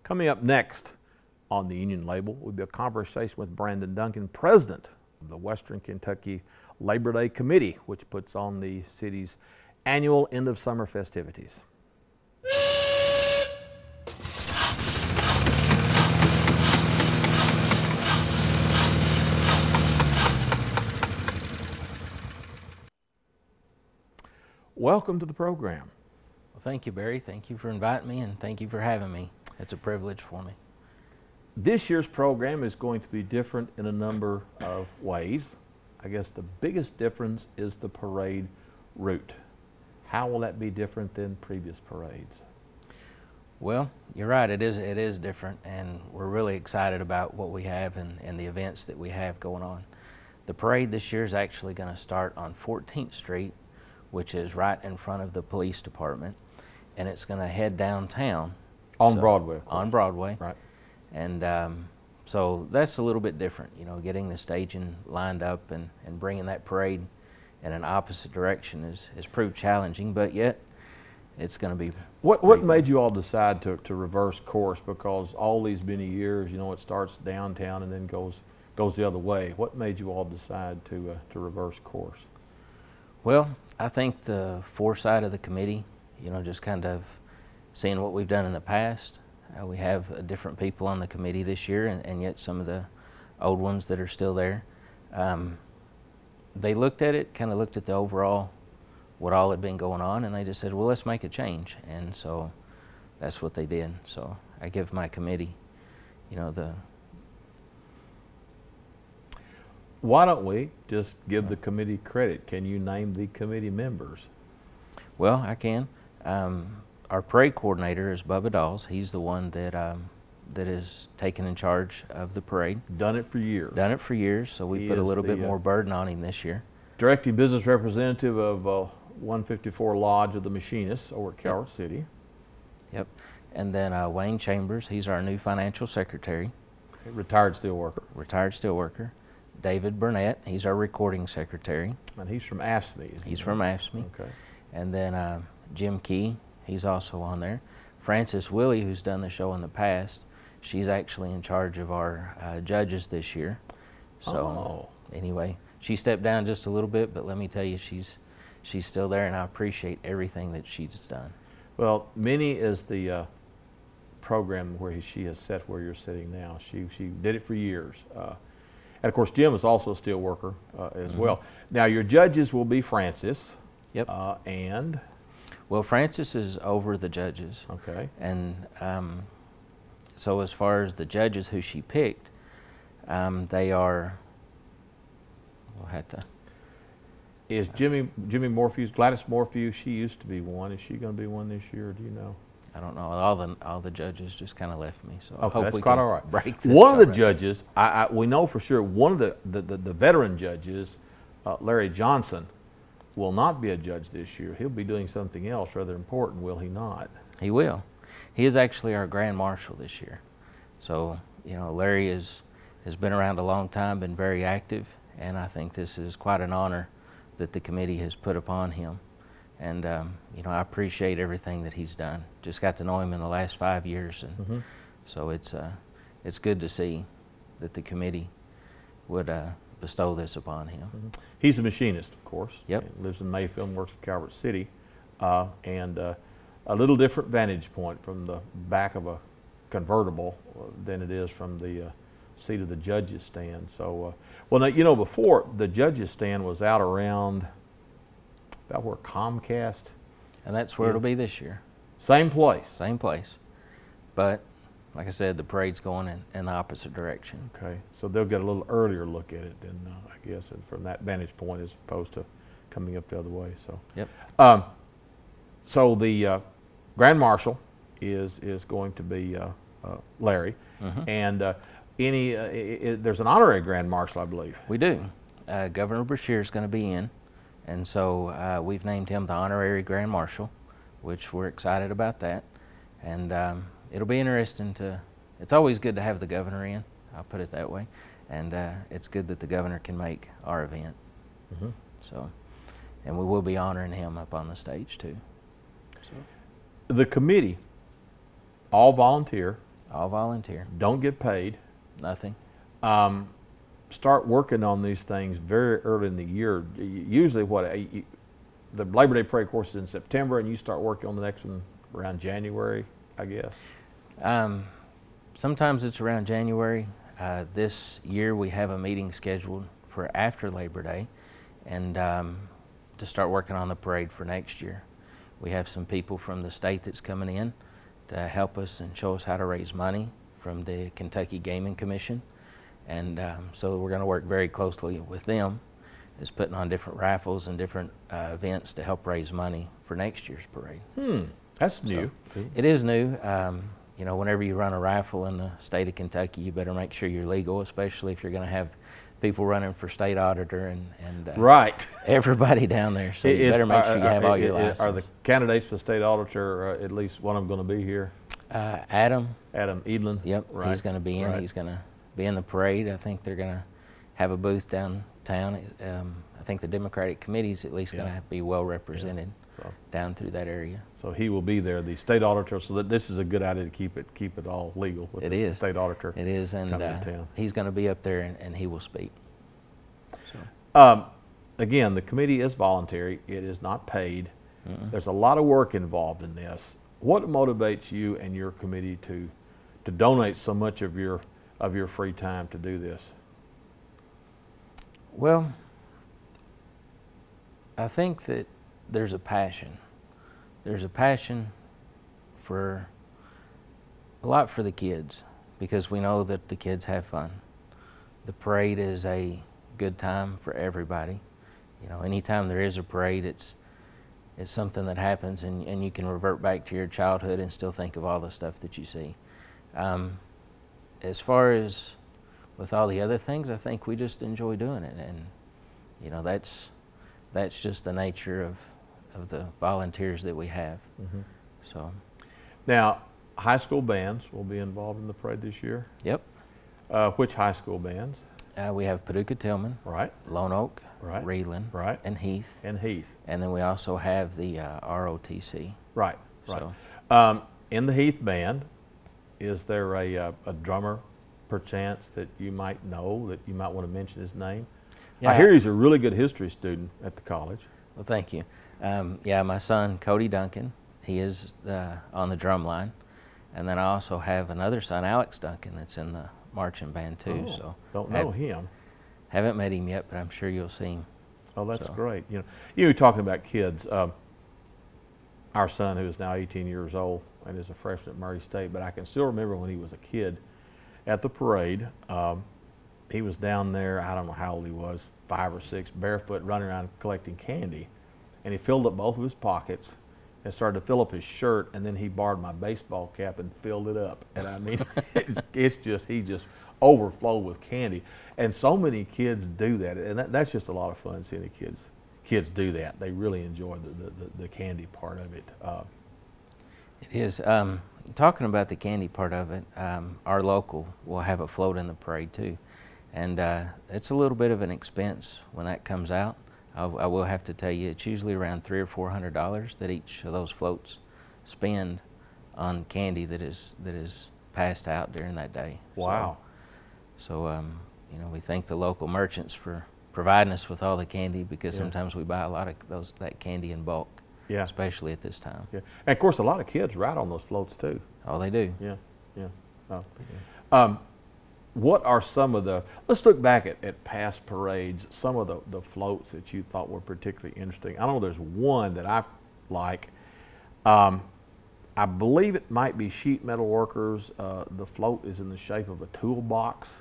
Coming up next on the Union Label will be a conversation with Brandon Duncan, president of the Western Kentucky Labor Day Committee, which puts on the city's annual end of summer festivities. Welcome to the program. Well, thank you, Barry. Thank you for inviting me, and thank you for having me. It's a privilege for me. This year's program is going to be different in a number of ways. I guess the biggest difference is the parade route. How will that be different than previous parades? Well, you're right. It is different, and we're really excited about what we have and the events that we have going on. The parade this year is actually going to start on 14th Street, which is right in front of the police department, and it's going to head downtown. On Broadway, of course. On Broadway. Right. And so that's a little bit different, you know, getting the staging lined up and bringing that parade in an opposite direction is proved challenging, but yet it's going to be. What made you all decide to reverse course? Because all these many years, you know, it starts downtown and then goes the other way. What made you all decide to reverse course? Well, I think the foresight of the committee, you know, just kind of seeing what we've done in the past. We have different people on the committee this year, and yet some of the old ones that are still there. They looked at it, kind of looked at the overall, what all had been going on, and they just said, well, let's make a change. And so that's what they did. So I give my committee, you know, the... Why don't we just give the committee credit? Can you name the committee members? Well, I can. Our parade coordinator is Bubba Dawes. He's the one that is taken in charge of the parade. Done it for years. Done it for years, so we put a little bit more burden on him this year. Directing business representative of 154 Lodge of the Machinists over at Calvert City. Yep. And then Wayne Chambers, he's our new financial secretary. Retired steelworker. Retired steelworker. David Burnett, he's our recording secretary. And he's from AFSCME. He's from AFSCME. Okay. And then Jim Key, he's also on there. Frances Willie, who's done the show in the past, she's actually in charge of our judges this year. So anyway, she stepped down just a little bit, but let me tell you, she's still there, and I appreciate everything that she's done. Well, Minnie is the program where she has set where you're sitting now. She did it for years. And of course, Jim is also a steel worker as well. Now, your judges will be Frances. Yep. And? Well, Frances is over the judges. Okay. And so as far as the judges who she picked, they are, we'll have to. Is Jimmy Morphew, Gladys Morphew, she used to be one. Is she going to be one this year, do you know? I don't know. All the judges just kind of left me, so okay, I hope that's we quite can all right. break this. One of the judges, we know for sure, one of the veteran judges, Larry Johnson, will not be a judge this year. He'll be doing something else rather important, will he not? He will. He is actually our grand marshal this year. So, you know, Larry has been around a long time, been very active, and I think this is quite an honor that the committee has put upon him. And, you know, I appreciate everything that he's done. Just got to know him in the last 5 years, and so it's good to see that the committee would bestow this upon him. He's a machinist, of course. Yep. He lives in Mayfield and works at Calvert City. And a little different vantage point from the back of a convertible than it is from the seat of the judges stand. So, well, now, you know, before the judges stand was out around about where Comcast. And that's where it'll be this year. Same place. Same place. But like I said, the parade's going in the opposite direction. Okay, so they'll get a little earlier look at it than I guess, and from that vantage point as opposed to coming up the other way. So. Yep. So the Grand Marshal is going to be Larry, and there's an honorary Grand Marshal, I believe. We do. Governor Brashear is going to be in, and so we've named him the honorary Grand Marshal, which we're excited about that. And it'll be interesting it's always good to have the governor in, I'll put it that way, and it's good that the governor can make our event. So, and we will be honoring him up on the stage too. So. The committee, all volunteer, All volunteer. Don't get paid. Nothing. Start working on these things very early in the year. Usually the Labor Day parade course is in September, and you start working on the next one around January, I guess. Sometimes it's around January. This year we have a meeting scheduled for after Labor Day, and to start working on the parade for next year. We have some people from the state that's coming in to help us and show us how to raise money from the Kentucky Gaming Commission, and so we're going to work very closely with them as putting on different raffles and different events to help raise money for next year's parade. That's new. So, it is new. You know, whenever you run a raffle in the state of Kentucky, you better make sure you're legal, especially if you're going to have people running for state auditor and right. everybody down there. So you better make sure you have all your licenses. Are the candidates for state auditor, at least one of them, going to be here? Adam Edlin. Yep, right. He's going to be in. Right. He's going to be in the parade. I think they're going to have a booth downtown. I think the Democratic committee's at least going to be well represented down through that area. So he will be there, the state auditor. So that this is a good idea to keep it all legal. With the state auditor. It is, and he's going to be up there and he will speak. So. Again, the committee is voluntary. It is not paid. There's a lot of work involved in this. What motivates you and your committee to donate so much of your free time to do this? Well, I think that there's a passion. There's a passion for a lot for the kids, because we know that the kids have fun. The parade is a good time for everybody. You know, anytime there is a parade, it's something that happens, and you can revert back to your childhood and still think of all the stuff that you see. As far as with all the other things, I think we just enjoy doing it, and you know, that's just the nature of the volunteers that we have. So now, high school bands will be involved in the parade this year. Yep. Which high school bands? We have Paducah Tillman, right, Lone Oak, right, Reedland, right, and Heath. And then we also have the ROTC. Right. So, in the Heath band, is there a drummer, perchance, that you might know, that you might want to mention his name? Yeah, I hear he's a really good history student at the college. Well, thank you. Yeah, my son, Cody Duncan, he is on the drum line. And then I also have another son, Alex Duncan, that's in the marching band too. Oh, so don't know him. Haven't met him yet, but I'm sure you'll see him. Oh, that's great. You were talking about kids. Our son, who is now 18 years old and is a freshman at Murray State, but I can still remember when he was a kid at the parade. He was down there, I don't know how old he was, 5 or 6, barefoot, running around collecting candy. And he filled up both of his pockets and started to fill up his shirt, and then he borrowed my baseball cap and filled it up. And I mean, he just overflowed with candy. And so many kids do that, and that's just a lot of fun seeing the kids do that. They really enjoy the candy part of it. It is. Talking about the candy part of it, our local will have a float in the parade too. And it's a little bit of an expense when that comes out. I will have to tell you, it's usually around $300 or $400 that each of those floats spend on candy that is passed out during that day. Wow. So you know, we thank the local merchants for providing us with all the candy, because sometimes we buy a lot of that candy in bulk. Yeah. Especially at this time. Yeah. And of course, a lot of kids ride on those floats too. Oh, they do. Yeah. What are some of let's look back at past parades, some of the floats that you thought were particularly interesting. I know there's one that I like. I believe it might be sheet metal workers. The float is in the shape of a toolbox.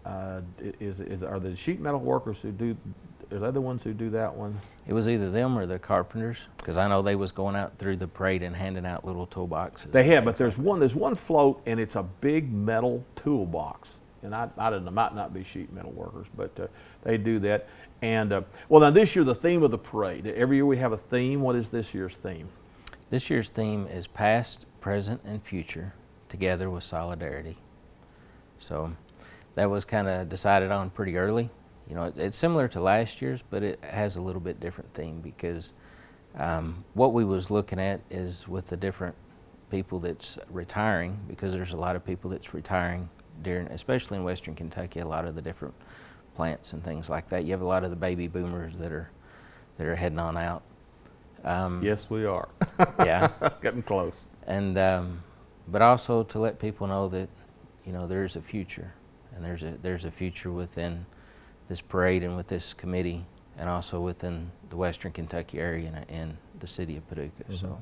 Are the sheet metal workers who do, are they the ones who do that one? It was either them or the carpenters, because I know they was going out through the parade and handing out little toolboxes. They have, but there's one float, and it's a big metal toolbox. And I don't know, might not be sheet metal workers, but they do that. And well, now this year the theme of the parade. Every year we have a theme. What is this year's theme? This year's theme is past, present, and future together with solidarity. So that was kind of decided on pretty early. You know, it's similar to last year's, but it has a little bit different theme, because what we was looking at is with the different people that's retiring, because there's a lot of people that's retiring during, especially in Western Kentucky, a lot of the different plants and things like that. You have a lot of the baby boomers that are heading on out. Yes, we are. Yeah. Getting close. And but also to let people know that, you know, there's a future, and there's a future within this parade and with this committee, and also within the Western Kentucky area and the city of Paducah. Mm-hmm. So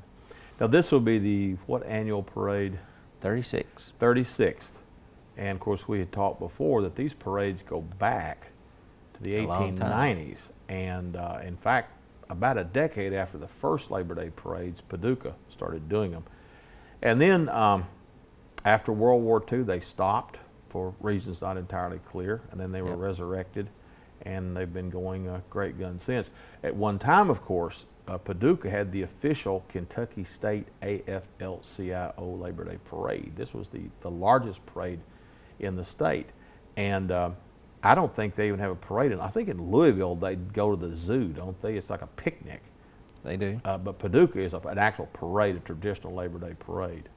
Now this will be the what annual parade? 36. 36th. And of course we had talked before that these parades go back to the A long time. 1890s. And in fact, about a decade after the first Labor Day parades, Paducah started doing them. And then after World War II, they stopped for reasons not entirely clear, and then they were Yep. resurrected, and they've been going a great gun since. At one time, of course, Paducah had the official Kentucky State AFL-CIO Labor Day Parade. This was the largest parade in the state, and I don't think they even have a parade. I think in Louisville they go to the zoo, don't they? It's like a picnic. They do. But Paducah is an actual parade, a traditional Labor Day parade.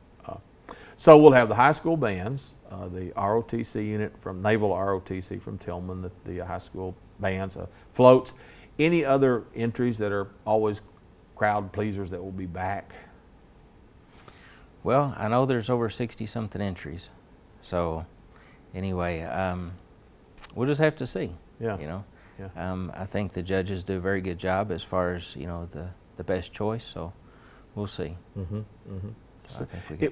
So we'll have the high school bands, the ROTC unit from Naval ROTC from Tillman, the high school bands, floats. Any other entries that are always crowd pleasers that will be back? Well, I know there's over 60-something entries. So anyway, we'll just have to see. Yeah. You know, Yeah. I think the judges do a very good job as far as, you know, the best choice. So we'll see. Mm-hmm. Mm-hmm. So I think we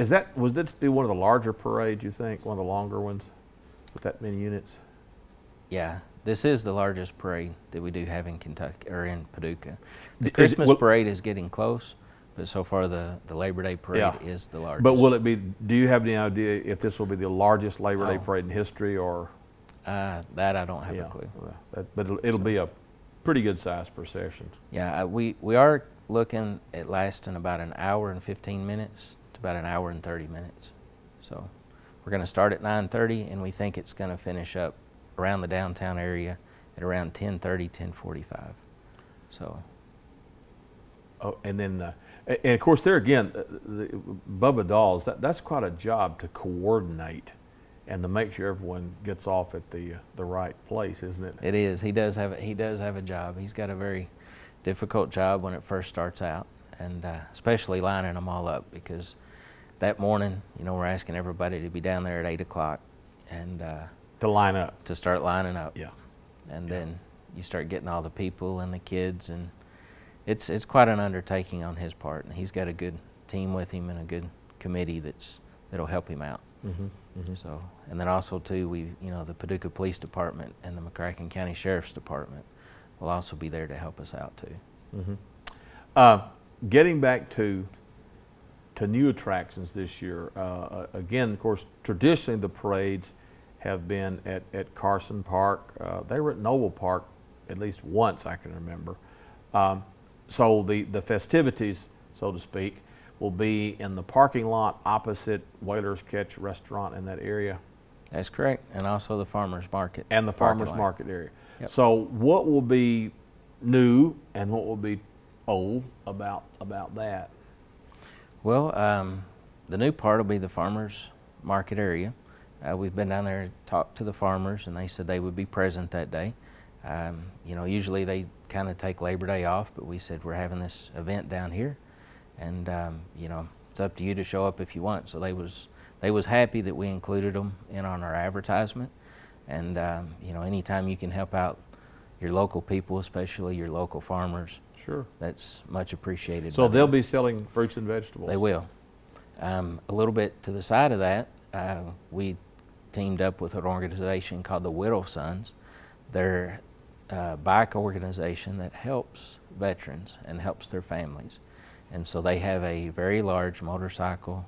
can. Would this be one of the larger parades, you think? One of the longer ones with that many units? Yeah, this is the largest parade that we do have in Kentucky, or in Paducah. The Is it- Christmas will- parade is getting close, but so far the Labor Day parade Yeah. is the largest. But will it be, do you have any idea if this will be the largest Labor Day Oh. parade in history, or? That I don't have a clue. But it'll be a pretty good sized procession. Yeah, we are looking at lasting about an hour and 15 minutes to about an hour and 30 minutes. So we're going to start at 9:30, and we think it's going to finish up around the downtown area at around 10:30, 10:45. So. Oh, and then, and of course, there again, Bubba Dawes, that's quite a job to coordinate and to make sure everyone gets off at the right place, isn't it? It is. He does have a job. He's got a very difficult job when it first starts out, and especially lining them all up, because that morning, you know, we're asking everybody to be down there at 8 o'clock and To line up. to start lining up. Yeah. And Yeah. then you start getting all the people and the kids, and it's quite an undertaking on his part. And he's got a good team with him and a good committee that'll help him out. Mm-hmm. Mm-hmm. So, and then also too, the Paducah Police Department and the McCracken County Sheriff's Department will also be there to help us out too. Mm-hmm. Getting back to new attractions this year, again, of course, traditionally the parades have been at Carson Park. They were at Noble Park at least once I can remember. So the festivities, so to speak, will be in the parking lot opposite Whaler's Catch Restaurant in that area. That's correct, and also the farmers market. And the parking farmers lot. market area. Yep. So what will be new and what will be old about that? Well, the new part will be the farmers market area. We've been down there and talked to the farmers, and they said they would be present that day. Usually they kind of take Labor Day off, but we said we're having this event down here, and it's up to you to show up if you want. So they was happy that we included them in on our advertisement, and anytime you can help out your local people, especially your local farmers, Sure. that's much appreciated. So by they'll them. be selling fruits and vegetables? They will. A little bit to the side of that, we teamed up with an organization called the Whittle Sons. They're a bike organization that helps veterans and helps their families. And so they have a very large motorcycle,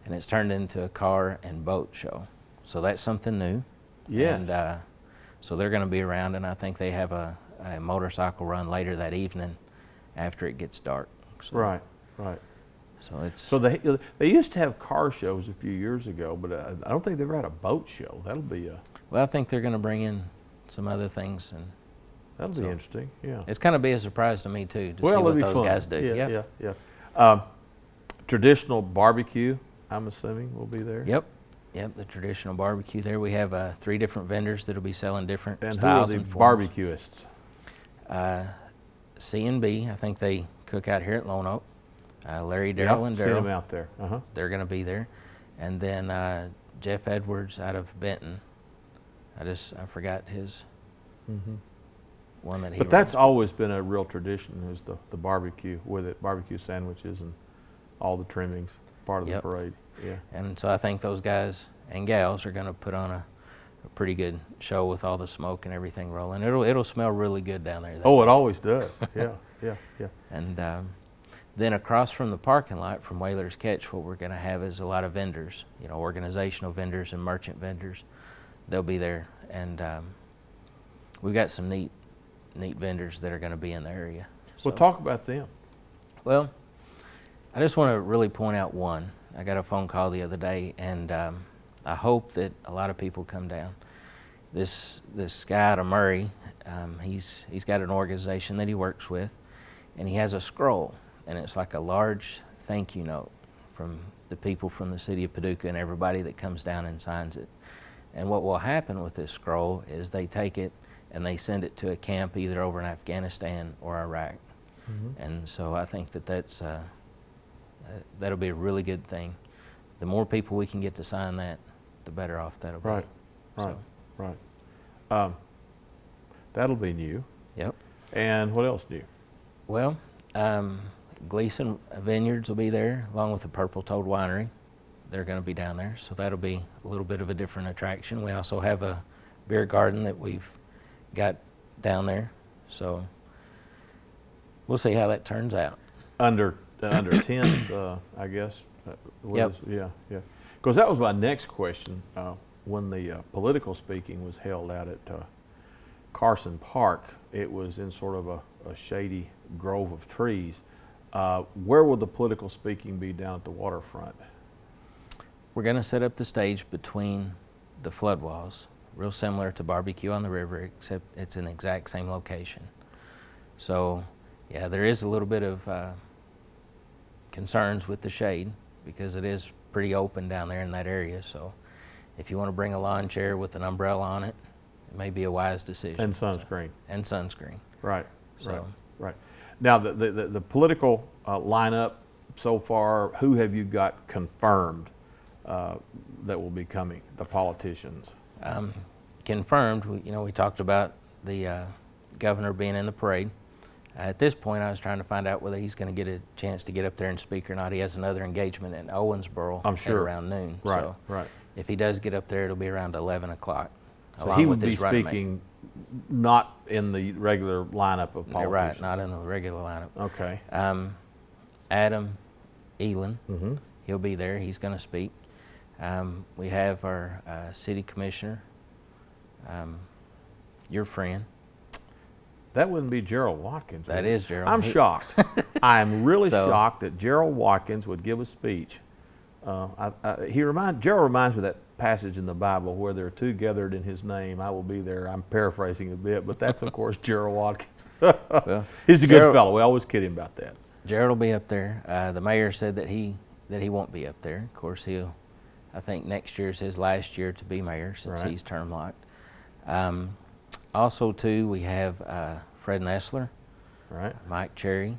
and it's turned into a car and boat show. So that's something new. Yes. And so they're going to be around, and I think they have a motorcycle run later that evening after it gets dark. So, Right, right. So it's So they used to have car shows a few years ago, but I don't think they've ever had a boat show. That'll be well, I think they're going to bring in some other things, and that'll be interesting. Yeah. it's kind of be a surprise to me too to see Well, what it'll be those fun. guys do. Yeah. Traditional barbecue, I'm assuming, will be there? Yep. Yep, the traditional barbecue there. We have 3 different vendors that'll be selling different And styles who are and the forms. barbecuists? C&B, I think they cook out here at Lone Oak. Larry, Yep, Darrell, and seen them Darrell, out there. Uh-huh. they're going to be there. And then Jeff Edwards out of Benton. I forgot his one that he But that's runs. always been a real tradition, is the barbecue with it, barbecue sandwiches and all the trimmings, part of the Yep. parade. Yeah. And so I think those guys and gals are going to put on a pretty good show with all the smoke and everything rolling. It'll smell really good down there. Oh, it always does. Yeah, yeah, yeah. And then across from the parking lot from Whaler's Catch, what we're going to have is a lot of vendors, organizational vendors and merchant vendors. They'll be there, and we've got some neat vendors that are going to be in the area. Well, talk about them. Well, I just want to really point out one. I got a phone call the other day, and I hope that a lot of people come down. This guy out of Murray, he's got an organization that he works with, and he has a scroll, and it's like a large thank you note from the people from the city of Paducah and everybody that comes down and signs it. And what will happen with this scroll is they take it and they send it to a camp either over in Afghanistan or Iraq. And so I think that'll be a really good thing. The more people we can get to sign that, the better off that'll be. Right, So, right. That'll be new. yep. And what else new? Well, Gleason Vineyards will be there, along with the Purple Toad Winery. They're going to be down there, so that'll be a little bit of a different attraction. We also have a beer garden that we've got down there, so we'll see how that turns out. Under tents, I guess. Yep. Yeah, yeah. Because that was my next question. When the political speaking was held out at Carson Park, it was in sort of a shady grove of trees. Where will the political speaking be down at the waterfront? We're going to set up the stage between the flood walls, real similar to Barbecue on the River, except it's in the exact same location. So, yeah, there is a little bit of concerns with the shade because it is pretty open down there in that area. So, if you want to bring a lawn chair with an umbrella on it, it may be a wise decision. And sunscreen. And sunscreen. Right, So- right, right. Now, the political lineup so far, who have you got confirmed that will be coming, the politicians? Confirmed, we talked about the governor being in the parade. At this point, I was trying to find out whether he's going to get a chance to get up there and speak or not. He has another engagement in Owensboro I'm sure. at around noon. Right, So right. if he does get up there, it'll be around 11 o'clock. So he would be speaking not in the regular lineup of politicians. Right, not in the regular lineup. Okay. Adam Elin, Mm-hmm. he'll be there. He's going to speak. We have our city commissioner, your friend. That wouldn't be Gerald Watkins. That would it? is Gerald. I'm shocked. I'm really So- shocked that Gerald Watkins would give a speech. Gerald reminds me of that passage in the Bible where there are two gathered in his name, I will be there. I'm paraphrasing a bit, but that's of course Gerald Watkins. Well, He's a good Gerald- fellow. We always kid him about that. Gerald will be up there. The mayor said that he won't be up there. Of course, I think next year is his last year to be mayor since Right. he's term locked. Also, too, we have Fred Nessler, Right. Mike Cherry.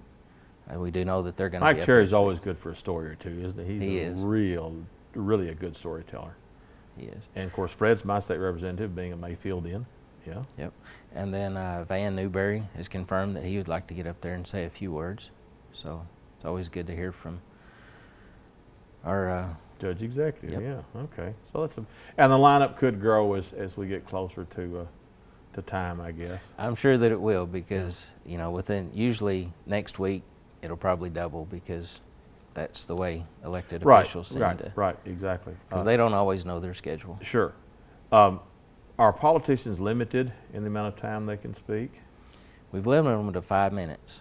We do know that they're going to be Mike up Cherry's there. always good for a story or two, isn't he? He He's is. really a good storyteller. He is. And of course, Fred's my state representative, being a Mayfieldian. Yeah. Yep. And then Van Newberry has confirmed that he would like to get up there and say a few words. So it's always good to hear from our Judge Executive. Yep. Yeah. Okay. So and the lineup could grow as we get closer to time, I guess. I'm sure that it will because, usually next week it'll probably double because that's the way elected officials seem to. Right. Exactly. Because they don't always know their schedule. Sure. Are politicians limited in the amount of time they can speak? We've limited them to 5 minutes.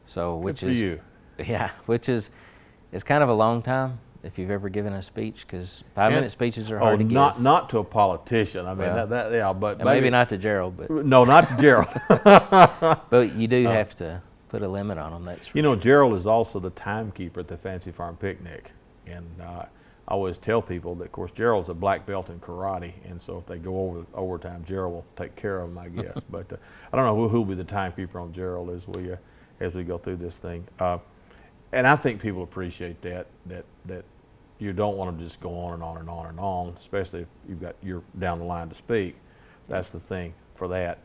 So, Good which for is, you. yeah, it's kind of a long time if you've ever given a speech because 5-minute speeches are hard to give. Not to a politician. I mean, Well, but And maybe not to Gerald, but No, not to Gerald. but you do have to put a limit on them. That's for You know, sure. Gerald is also the timekeeper at the Fancy Farm Picnic, and I always tell people that, of course, Gerald's a black belt in karate, and so if they go over overtime, Gerald will take care of them, I guess. But I don't know who will be the timekeeper on Gerald as we go through this thing. And I think people appreciate that you don't want them to just go on and on and on and on, especially if you're down the line to speak. That's the thing for that.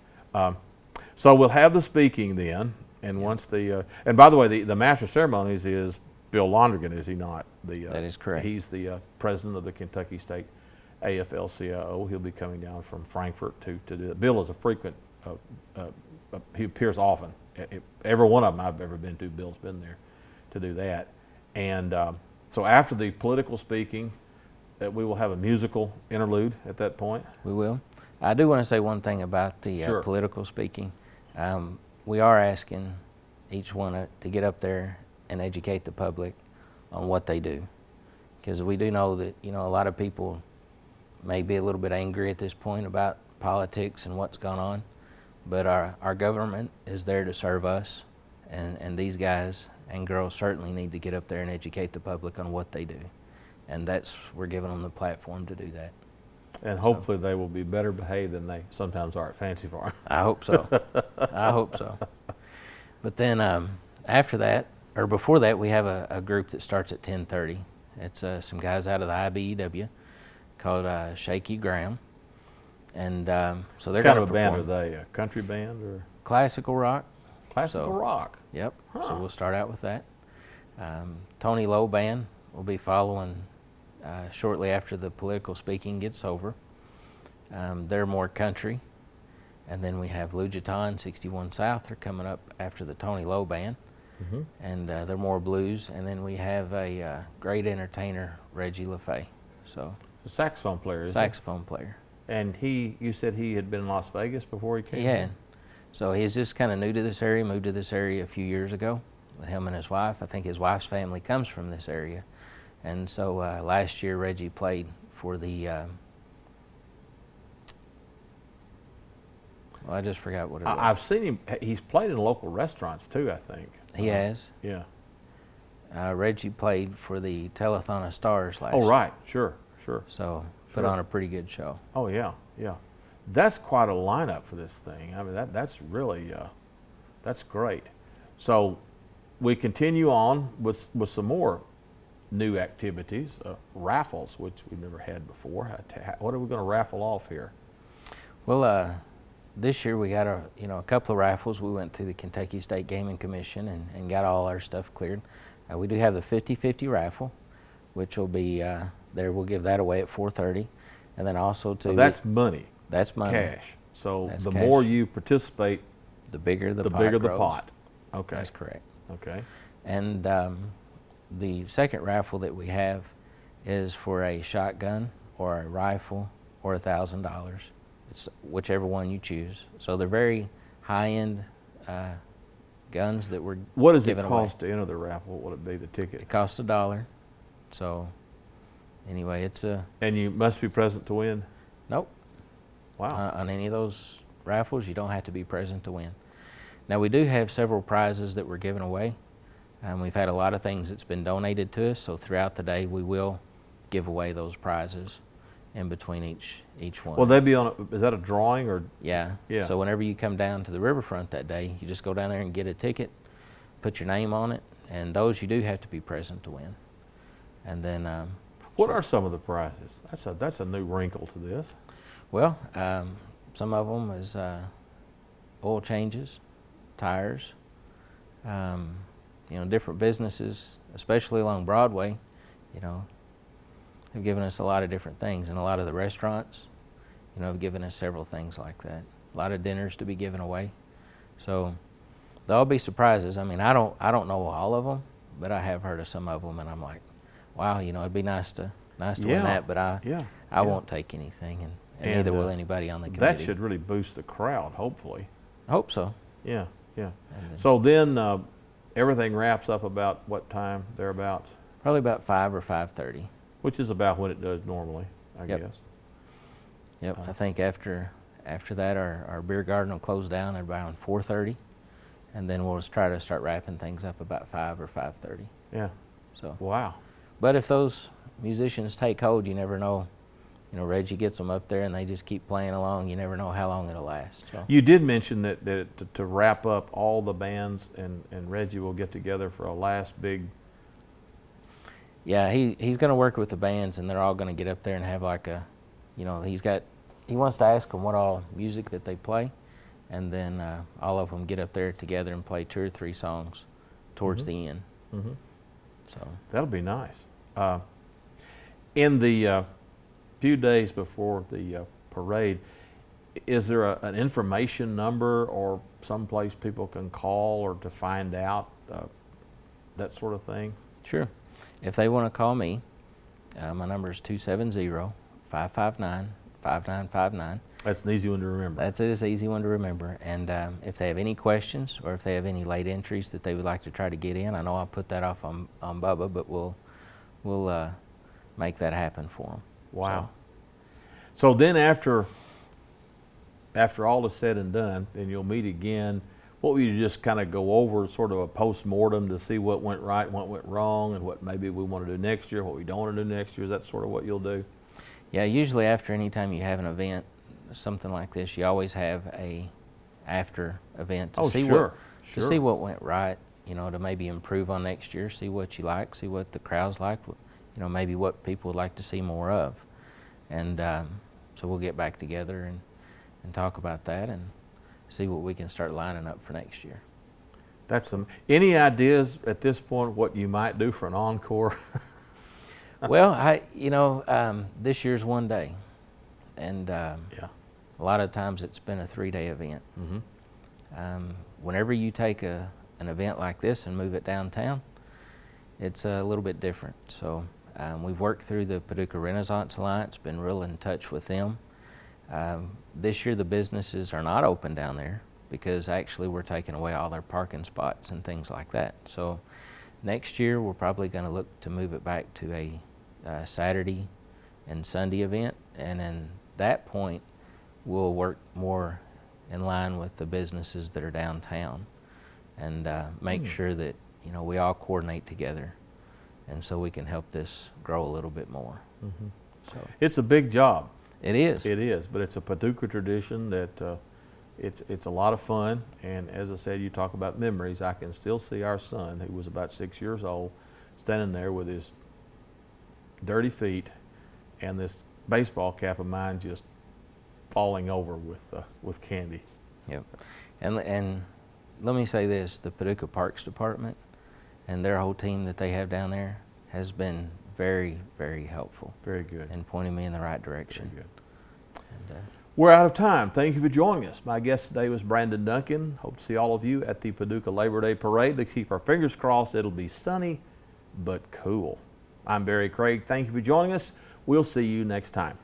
So we'll have the speaking then, and once and by the way, the master of ceremonies is Bill Lonergan, is he not? That is correct. He's the president of the Kentucky State AFL-CIO. He'll be coming down from Frankfort to do it. Bill is a frequent, he appears often. Every one of them I've ever been to, Bill's been there to do that. And so after the political speaking, we will have a musical interlude at that point. We will. I do want to say one thing about the Sure. political speaking. We are asking each one to get up there and educate the public on what they do, because we do know that a lot of people may be a little bit angry at this point about politics and what's gone on, but our government is there to serve us, and these guys and girls certainly need to get up there and educate the public on what they do, and we're giving them the platform to do that. And hopefully they will be better behaved than they sometimes are at Fancy Farm. I hope so. I hope so. But then after that, or before that, we have a group that starts at 10:30. It's some guys out of the IBEW called Shaky Graham. And so they're What kind going of to a band are perform they? A country band or classical rock. classical rock? Yep. Huh. So we'll start out with that. Tony Lowe Band will be following shortly after the political speaking gets over. They're more country. And then we have Lujaton 61 South. They're coming up after the Tony Lowe Band. Mm-hmm. And they're more blues. And then we have a great entertainer, Reggie LaFay. So A saxophone player, isn't saxophone player. he? And you said he had been in Las Vegas before he came He here? had. So he's just kind of new to this area, moved to this area a few years ago with him and his wife. I think his wife's family comes from this area. And so last year Reggie played for the, well, I just forgot what it was. I've seen him, he's played in local restaurants too, I think. He has. Yeah. Reggie played for the Telethon of Stars last Oh, year. right, sure. So put Sure. on a pretty good show. Oh, yeah, yeah. That's quite a lineup for this thing. I mean, that's really, that's great. So we continue on with some more new activities, raffles, which we've never had before. What are we going to raffle off here? Well, this year we got a couple of raffles. We went to the Kentucky State Gaming Commission and got all our stuff cleared. We do have the 50-50 raffle, which will be there. We'll give that away at 4:30, and then also So that's money, that's money, cash. So That's the cash. more you participate, the bigger the the pot bigger the grows. pot. Okay. That's correct. Okay. And the second raffle that we have is for a shotgun or a rifle or $1,000. It's whichever one you choose. So they're very high-end guns that we're What does it giving away. cost to enter the raffle? What would it be, the ticket? It costs $1. So anyway, it's a And you must be present to win? nope. Wow. On any of those raffles, you don't have to be present to win. Now we do have several prizes that we're giving away. We've had a lot of things that's been donated to us, so throughout the day we will give away those prizes in between each one. Will they be on, is that a drawing or? Yeah. Yeah. So whenever you come down to the riverfront that day, you just go down there and get a ticket, put your name on it, and those you do have to be present to win. And then What are some of the prizes? That's a new wrinkle to this. well, some of them is oil changes, tires, different businesses, especially along Broadway, have given us a lot of different things, and a lot of the restaurants, have given us several things like that. A lot of dinners to be given away. So there'll be surprises. I mean, I don't know all of them, but I have heard of some of them, and I'm like, wow, it'd be nice to win that, but I won't take anything, and neither will anybody on the committee. That should really boost the crowd, hopefully. I hope so. Yeah, yeah. And then So then everything wraps up about what time, thereabouts? probably about 5 or 5:30. Which is about when it does normally, I Yep. guess. Yep. I think after that, our beer garden will close down at around 4:30, and then we'll try to start wrapping things up about 5 or 5:30. Yeah. So, Wow. but if those musicians take hold, you never know. You know, Reggie gets them up there and they just keep playing along. You never know how long it'll last. So. You did mention that, to wrap up all the bands, and Reggie will get together for a last big. Yeah, he's going to work with the bands, and they're all going to get up there and have like a, you know, he wants to ask them what all music that they play, and then all of them get up there together and play 2 or 3 songs towards the end. Mm-hmm. So that'll be nice. In the few days before the parade, is there an information number or someplace people can call or to find out that sort of thing? Sure. If they want to call me, my number is 270-559-5959. That's an easy one to remember. That's an easy one to remember. And if they have any questions or if they have any late entries that they would like to try to get in, I know I'll put that off on Bubba, but we'll make that happen for them. Wow. So then after all is said and done, then you'll meet again. What will you just kind of go over, sort of a post-mortem to see what went right and what went wrong, and what maybe we want to do next year, what we don't want to do next year? Is that sort of what you'll do? Yeah, usually after any time you have an event, something like this, you always have a after event to see to see what went right, you know, to maybe improve on next year, see what you like, see what the crowd's like, you know, maybe what people would like to see more of. And so we'll get back together and talk about that and see what we can start lining up for next year. That's any ideas at this point what you might do for an encore? Well, this year's one day, and yeah, a lot of times it's been a 3-day event. Mm-hmm. Whenever you take an event like this and move it downtown, it's a little bit different. So we've worked through the Paducah Renaissance Alliance, been real in touch with them. This year the businesses are not open down there because actually we're taking away all their parking spots and things like that. So next year we're probably going to look to move it back to a Saturday and Sunday event, and in that point we'll work more in line with the businesses that are downtown and make sure that, you know, we all coordinate together, and so we can help this grow a little bit more. Mm-hmm. So it's a big job. It is. It is, but it's a Paducah tradition that it's a lot of fun. And as I said, you talk about memories. I can still see our son, who was about 6 years old, standing there with his dirty feet and this baseball cap of mine just falling over with candy. Yep. And let me say this: the Paducah Parks Department and their whole team that they have down there has been very, very helpful. Very good. And pointing me in the right direction. Very good. And, we're out of time. Thank you for joining us. My guest today was Brandon Duncan. Hope to see all of you at the Paducah Labor Day Parade. Let's keep our fingers crossed it'll be sunny but cool. I'm Barry Craig. Thank you for joining us. We'll see you next time.